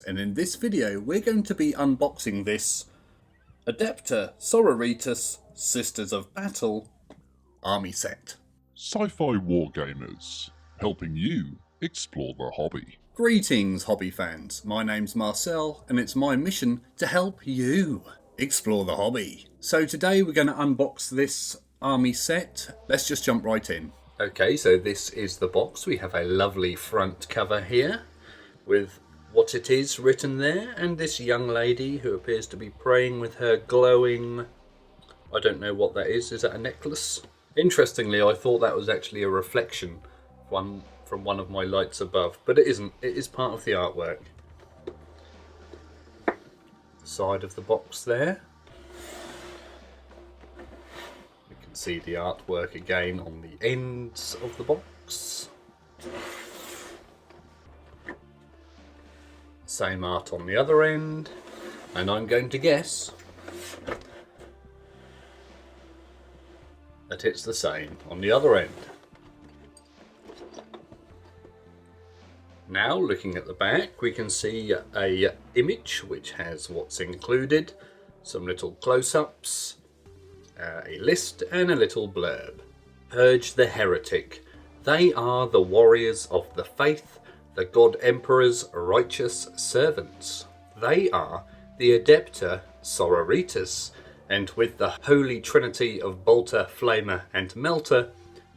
and in this video we're going to be unboxing this Adepta Sororitas Sisters of Battle army set. Sci-fi wargamers, helping you explore the hobby. Greetings hobby fans, my name's Marcel and it's my mission to help you explore the hobby. So today we're going to unbox this army set. Let's just jump right in. Okay, so this is the box. We have a lovely front cover here with what it is written there, and this young lady who appears to be praying with her glowing, I don't know what that is that a necklace? Interestingly, I thought that was actually a reflection from one of my lights above, but it isn't. It is part of the artwork. Side of the box there. You can see the artwork again on the ends of the box. Same art on the other end, and I'm going to guess that it's the same on the other end. Now, looking at the back, we can see a image which has what's included, some little close-ups, a list and a little blurb. Purge the heretic. They are the warriors of the faith, the God Emperor's righteous servants. They are the Adepta Sororitas, and with the holy trinity of Bolter, Flamer and Melta,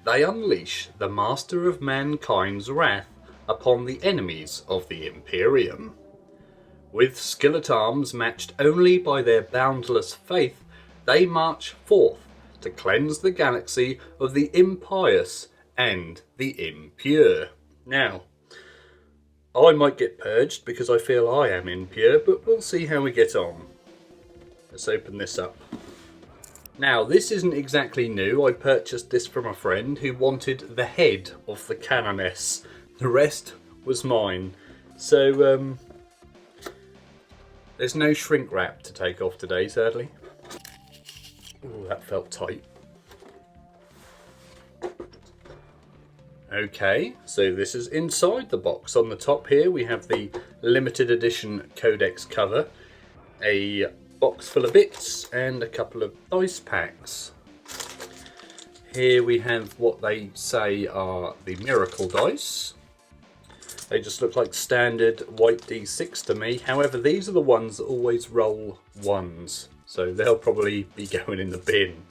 they unleash the master of mankind's wrath upon the enemies of the Imperium. With skillet arms matched only by their boundless faith, they march forth to cleanse the galaxy of the impious and the impure. Now, I might get purged because I feel I am impure, but we'll see how we get on. Let's open this up. Now, this isn't exactly new. I purchased this from a friend who wanted the head of the canoness. The rest was mine. So, there's no shrink wrap to take off today, sadly. Ooh, that felt tight. Okay, so this is inside the box. On the top here we have the limited edition codex cover, a box full of bits and a couple of dice packs. Here we have what they say are the miracle dice. They just look like standard white D6 to me. However, these are the ones that always roll ones, so they'll probably be going in the bin.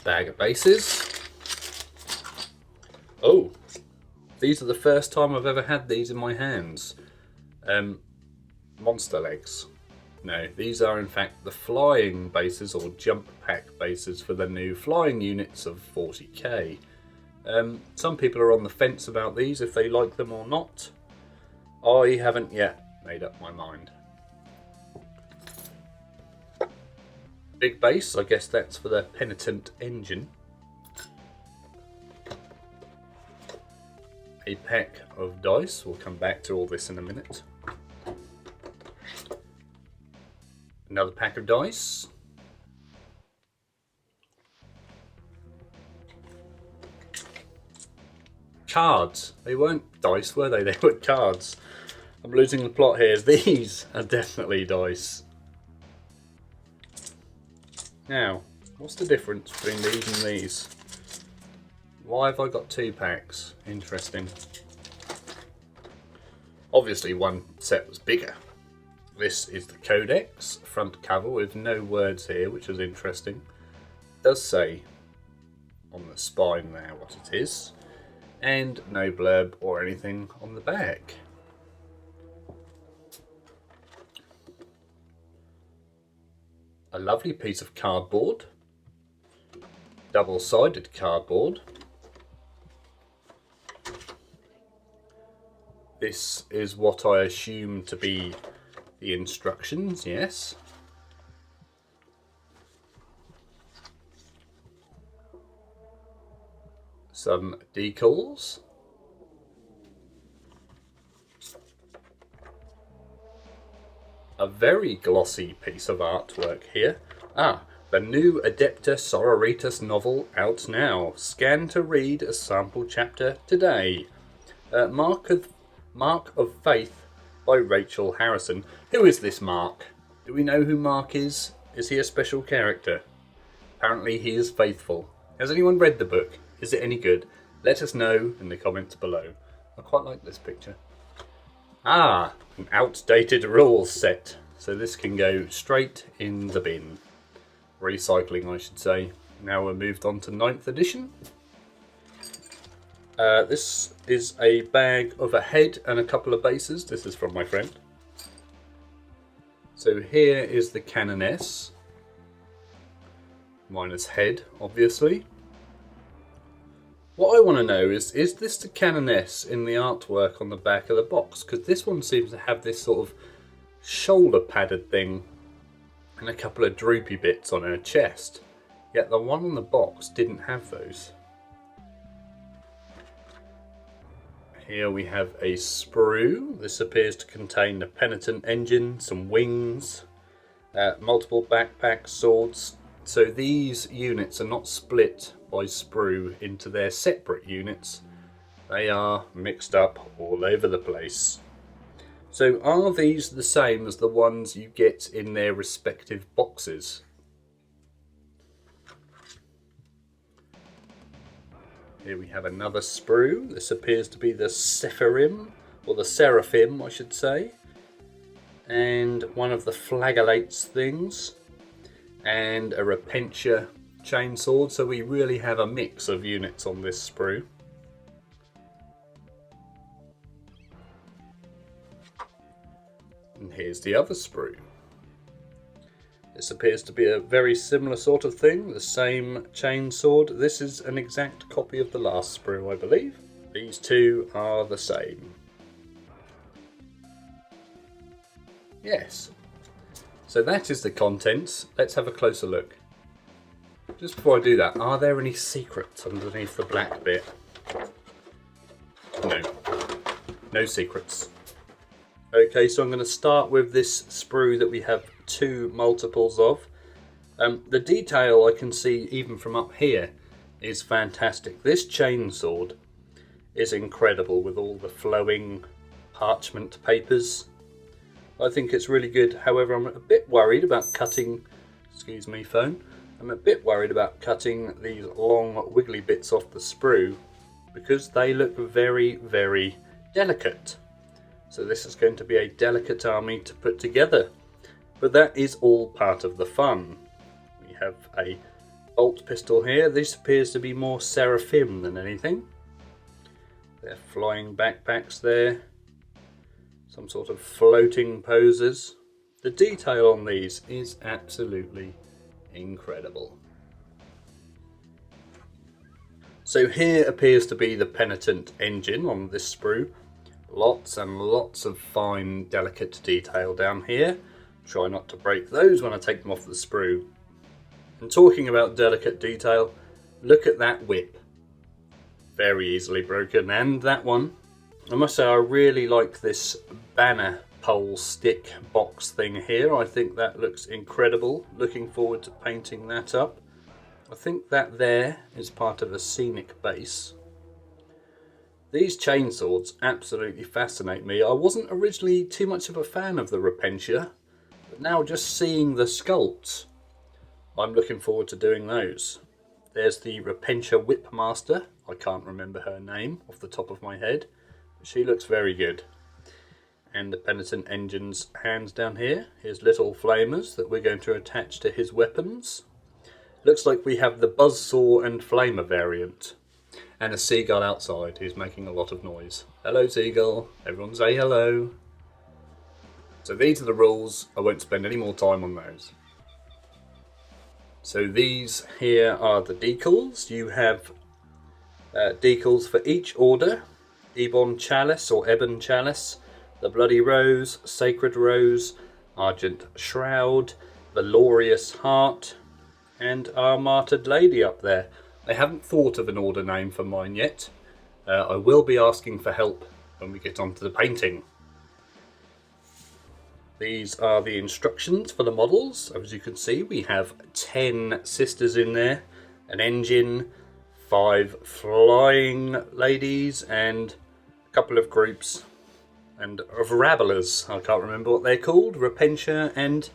Bag of bases. Oh, these are the first time I've ever had these in my hands. Monster legs. No, these are in fact the flying bases or jump pack bases for the new flying units of 40k. Some people are on the fence about these, if they like them or not. I haven't yet made up my mind. Big base, I guess that's for the penitent engine. A pack of dice, we'll come back to all this in a minute. Another pack of dice. Cards. They weren't dice, were they? They were cards. I'm losing the plot here. These are definitely dice. Now, what's the difference between these and these? Why have I got two packs? Interesting. Obviously one set was bigger. This is the codex, front cover with no words here, which is interesting. It does say on the spine there what it is, and no blurb or anything on the back. A lovely piece of cardboard, double-sided cardboard. This is what I assume to be the instructions, yes. Some decals. A very glossy piece of artwork here. The new Adepta Sororitas novel out now. Scan to read a sample chapter today. Mark Mark of Faith by Rachel Harrison. Who is this Mark? Do we know who Mark is? Is he a special character? Apparently he is faithful. Has anyone read the book? Is it any good? Let us know in the comments below. I quite like this picture. Ah, an outdated rules set. So this can go straight in the bin. Recycling, I should say. Now we're moved on to 9th edition. This is a bag of a head and a couple of bases. This is from my friend. So here is the Canoness. Minus head, obviously. What I want to know is this the Canoness in the artwork on the back of the box? Because this one seems to have this sort of shoulder padded thing and a couple of droopy bits on her chest. Yet the one on the box didn't have those. Here we have a sprue. This appears to contain the penitent engine, some wings, multiple backpacks, swords. So these units are not split by Sprue into their separate units. They are mixed up all over the place. So are these the same as the ones you get in their respective boxes? Here we have another Sprue. This appears to be the Sephirim, or the Seraphim I should say. And one of the flagellates things. And a Repentia chainsword, so we really have a mix of units on this sprue. And here's the other sprue. This appears to be a very similar sort of thing, the same chainsword. This is an exact copy of the last sprue, I believe. These two are the same. Yes. So that is the contents. Let's have a closer look. Just before I do that, are there any secrets underneath the black bit? No. No secrets. Okay, so I'm going to start with this sprue that we have 2 multiples of. The detail I can see even from up here is fantastic. This chainsword is incredible with all the flowing parchment papers. I think it's really good. However, I'm a bit worried about cutting, excuse me phone, I'm a bit worried about cutting these long wiggly bits off the sprue because they look very, very delicate. So this is going to be a delicate army to put together. But that is all part of the fun. We have a bolt pistol here. This appears to be more Seraphim than anything. They're flying backpacks there. Some sort of floating poses. The detail on these is absolutely incredible. So here appears to be the penitent engine on this sprue. Lots and lots of fine, delicate detail down here. Try not to break those when I take them off the sprue. And talking about delicate detail, look at that whip. Very easily broken, and that one. I must say I really like this banner pole stick box thing here. I think that looks incredible. Looking forward to painting that up. I think that there is part of a scenic base. These chainswords absolutely fascinate me. I wasn't originally too much of a fan of the Repentia, but now just seeing the sculpts, I'm looking forward to doing those. There's the Repentia Whipmaster. I can't remember her name off the top of my head. She looks very good. And the penitent engine's hands down here. His little flamers that we're going to attach to his weapons. Looks like we have the buzzsaw and flamer variant. And a seagull outside who's making a lot of noise. Hello seagull, everyone say hello. So these are the rules. I won't spend any more time on those. So these here are the decals. You have decals for each order. Ebon Chalice or Ebon Chalice, the Bloody Rose, Sacred Rose, Argent Shroud, Valorious Heart, and our Martyred Lady up there. I haven't thought of an order name for mine yet. I will be asking for help when we get onto the painting. These are the instructions for the models. As you can see, we have 10 sisters in there, an engine, 5 flying ladies, and a couple of groups and of rabblers. I can't remember what they're called. Repentia and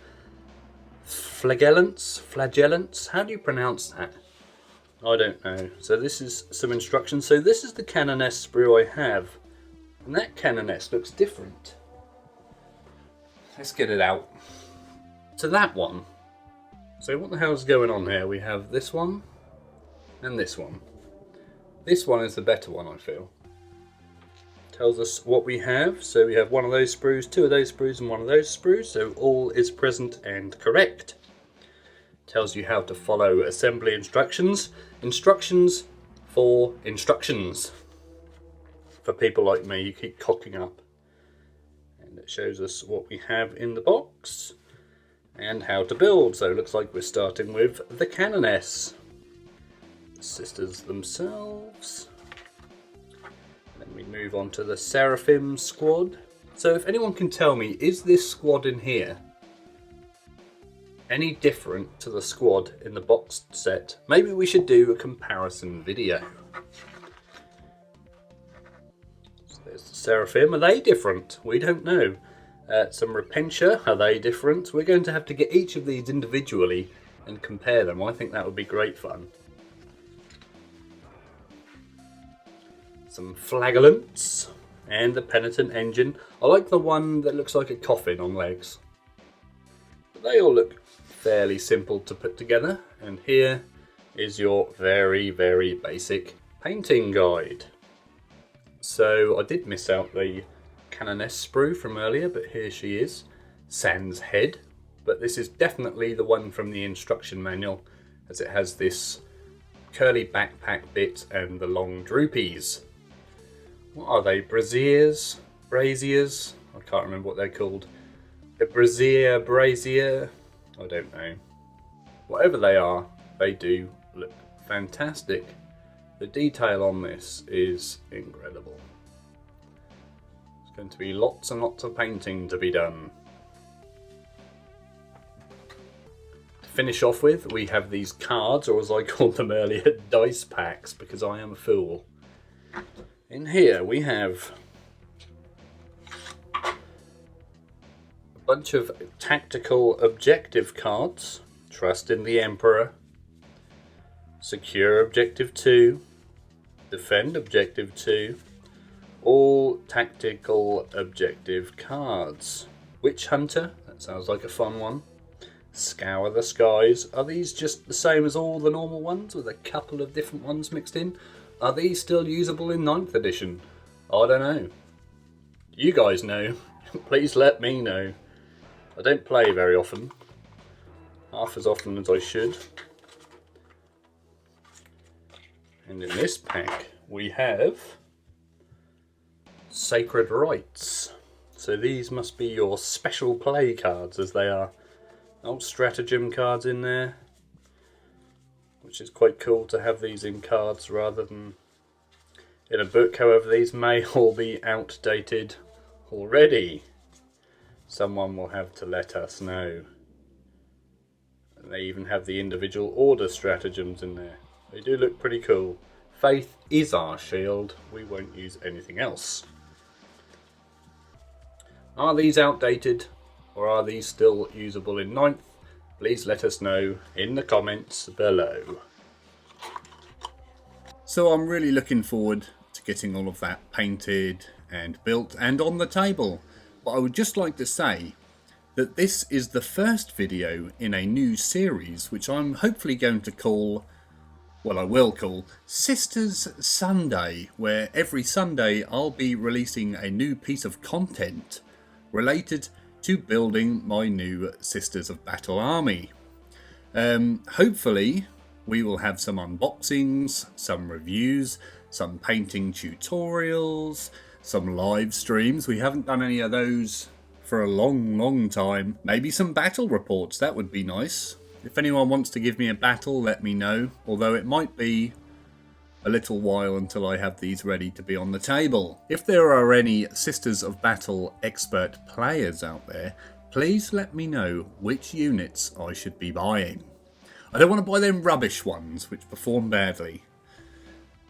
flagellants. How do you pronounce that? I don't know. So this is some instructions. So this is the canoness sprue I have. And that canoness looks different. Let's get it out. So that one. So what the hell's going on here? We have this one and this one. This one is the better one, I feel. Tells us what we have. So we have one of those sprues, two of those sprues, and one of those sprues. So all is present and correct. Tells you how to follow assembly instructions. Instructions for instructions. For people like me, you keep cocking up. And it shows us what we have in the box and how to build. So it looks like we're starting with the canoness. The sisters themselves. Then we move on to the Seraphim squad. So if anyone can tell me, is this squad in here any different to the squad in the boxed set? Maybe we should do a comparison video. So there's the Seraphim. Are they different? We don't know. Some Repentia. Are they different? We're going to have to get each of these individually and compare them. I think that would be great fun. Some Flagellants and the Penitent Engine. I like the one that looks like a coffin on legs. But they all look fairly simple to put together. And here is your very, very basic painting guide. So I did miss out the canoness sprue from earlier, but here she is. Sans head. But this is definitely the one from the instruction manual, as it has this curly backpack bit and the long droopies. What are they? Braziers? Braziers? I can't remember what they're called. A brazier. I don't know. Whatever they are, they do look fantastic. The detail on this is incredible. There's going to be lots and lots of painting to be done. To finish off with, we have these cards, or as I called them earlier, dice packs, because I am a fool. In here we have a bunch of tactical objective cards. Trust in the Emperor, Secure Objective 2, Defend Objective 2, all tactical objective cards. Witch Hunter, that sounds like a fun one. Scour the Skies. Are these just the same as all the normal ones with a couple of different ones mixed in? Are these still usable in 9th edition? I don't know. You guys know. Please let me know. I don't play very often. Half as often as I should. And in this pack we have Sacred Rites. So these must be your special play cards, as they are. Old stratagem cards in there. Which is quite cool to have these in cards rather than in a book. However, these may all be outdated already. Someone will have to let us know. And they even have the individual order stratagems in there. They do look pretty cool. Faith is our shield. We won't use anything else. Are these outdated, or are these still usable in 9th? Please let us know in the comments below. So I'm really looking forward to getting all of that painted and built and on the table. But I would just like to say that this is the first video in a new series, which I'm hopefully going to call, well, I will call Sisters Sunday, where every Sunday I'll be releasing a new piece of content related to building my new Sisters of Battle army. Hopefully we will have some unboxings, some reviews, some painting tutorials, some live streams. We haven't done any of those for a long time. Maybe some battle reports, that would be nice. If anyone wants to give me a battle, let me know, although it might be a little while until I have these ready to be on the table. If there are any Sisters of Battle expert players out there, please let me know which units I should be buying. I don't want to buy them rubbish ones which perform badly.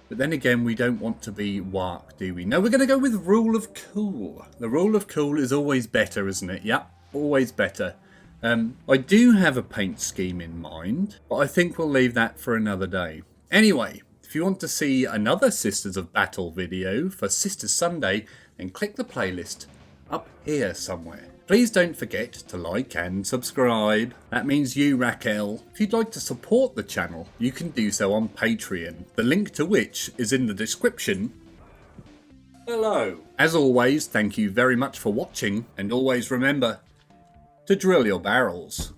But then again, we don't want to be wark, do we? No, we're going to go with rule of cool. The rule of cool is always better, isn't it? Yep, always better. I do have a paint scheme in mind, but I think we'll leave that for another day. Anyway, if you want to see another Sisters of Battle video for Sisters Sunday, then click the playlist up here somewhere. Please don't forget to like and subscribe. That means you, Raquel. If you'd like to support the channel, you can do so on Patreon, the link to which is in the description. Hello. As always, thank you very much for watching, and always remember to drill your barrels.